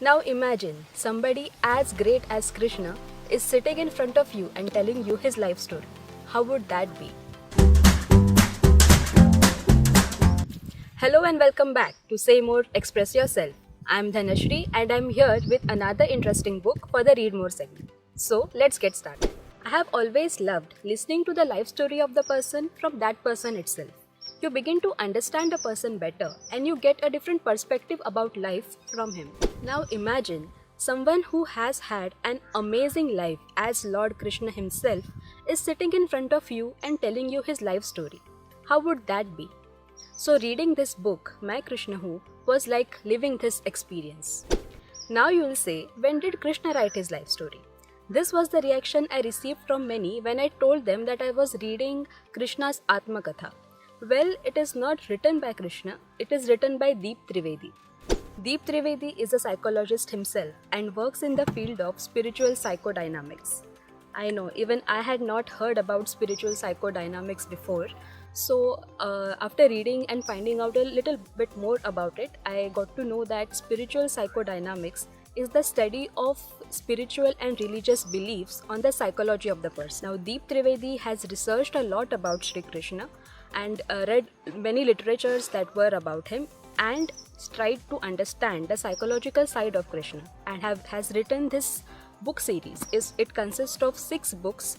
Now imagine somebody as great as Krishna is sitting in front of you and telling you his life story. How would that be? Hello and welcome back to Say More, Express Yourself. I'm Dhanashri and I'm here with another interesting book for the Read More segment. So let's get started. I have always loved listening to the life story of the person from that person itself. You begin to understand a person better and you get a different perspective about life from him. Now imagine someone who has had an amazing life as Lord Krishna himself is sitting in front of you and telling you his life story. How would that be? So reading this book, Mai Krishna Hoon, was like living this experience. Now you will say, when did Krishna write his life story? This was the reaction I received from many when I told them that I was reading Krishna's Atma Katha. Well, it is not written by Krishna, it is written by Deep Trivedi. Deep Trivedi is a psychologist himself and works in the field of spiritual psychodynamics. I know, even I had not heard about spiritual psychodynamics before. So, after reading and finding out a little bit more about it, I got to know that spiritual psychodynamics is the study of spiritual and religious beliefs on the psychology of the person. Now, Deep Trivedi has researched a lot about Shri Krishna and read many literatures that were about him and tried to understand the psychological side of Krishna and has written this book series. It consists of 6 books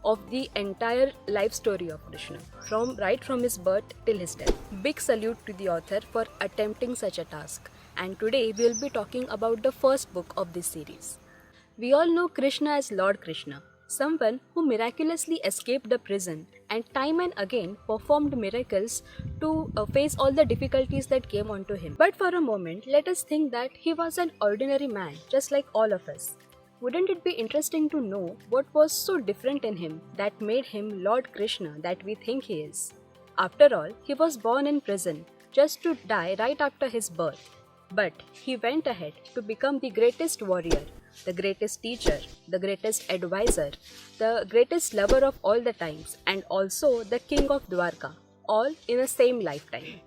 of the entire life story of Krishna, right from his birth till his death. Big salute to the author for attempting such a task. And today we will be talking about the first book of this series. We all know Krishna as Lord Krishna, someone who miraculously escaped the prison and time and again performed miracles to face all the difficulties that came onto him. But for a moment, let us think that he was an ordinary man, just like all of us. Wouldn't it be interesting to know what was so different in him that made him Lord Krishna that we think he is? After all, he was born in prison, just to die right after his birth. But he went ahead to become the greatest warrior, the greatest teacher, the greatest advisor, the greatest lover of all the times, and also the king of Dwarka, all in the same lifetime.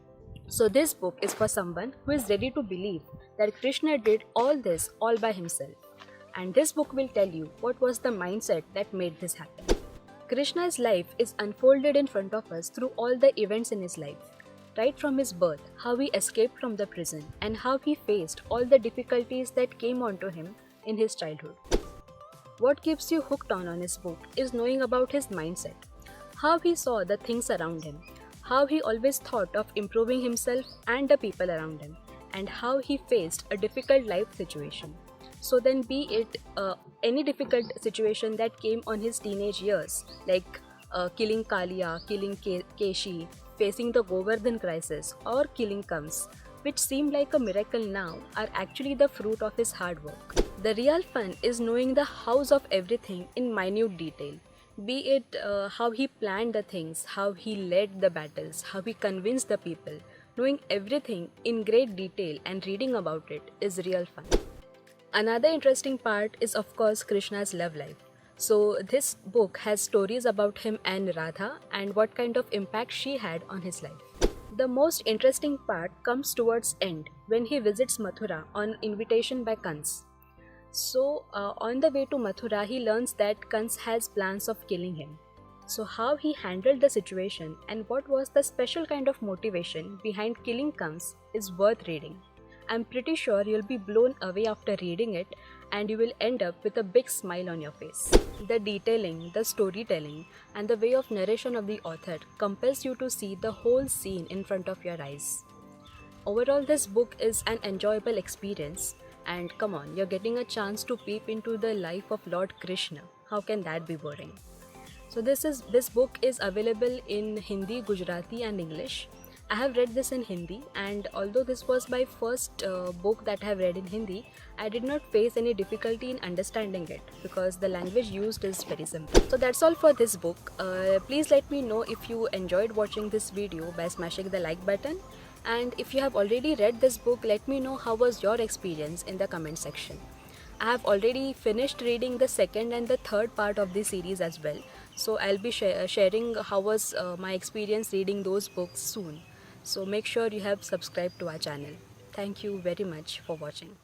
So this book is for someone who is ready to believe that Krishna did all this all by himself. And this book will tell you what was the mindset that made this happen. Krishna's life is unfolded in front of us through all the events in his life. Right from his birth, how he escaped from the prison and how he faced all the difficulties that came onto him in his childhood. What keeps you hooked on his book is knowing about his mindset, how he saw the things around him, how he always thought of improving himself and the people around him, and how he faced a difficult life situation. So then be it any difficult situation that came on his teenage years, like killing Kaliya, killing Keshi, facing the Govardhan crisis, or killing Kams, which seem like a miracle now, are actually the fruit of his hard work. The real fun is knowing the hows of everything in minute detail, be it how he planned the things, how he led the battles, how he convinced the people. Knowing everything in great detail and reading about it is real fun. Another interesting part is of course Krishna's love life. So this book has stories about him and Radha and what kind of impact she had on his life. The most interesting part comes towards end when he visits Mathura on invitation by Kans. So on the way to Mathura, he learns that Kans has plans of killing him. So how he handled the situation and what was the special kind of motivation behind killing Kans is worth reading. I'm pretty sure you'll be blown away after reading it and you will end up with a big smile on your face. The detailing, the storytelling, and the way of narration of the author compels you to see the whole scene in front of your eyes. Overall, this book is an enjoyable experience, and come on, you're getting a chance to peep into the life of Lord Krishna. How can that be boring? So this book is available in Hindi, Gujarati, and English. I have read this in Hindi, and although this was my first book that I have read in Hindi, I did not face any difficulty in understanding it because the language used is very simple. So that's all for this book. Please let me know if you enjoyed watching this video by smashing the like button, and if you have already read this book, let me know how was your experience in the comment section. I have already finished reading the second and the third part of this series as well. So I'll be sharing how was my experience reading those books soon. So make sure you have subscribed to our channel. Thank you very much for watching.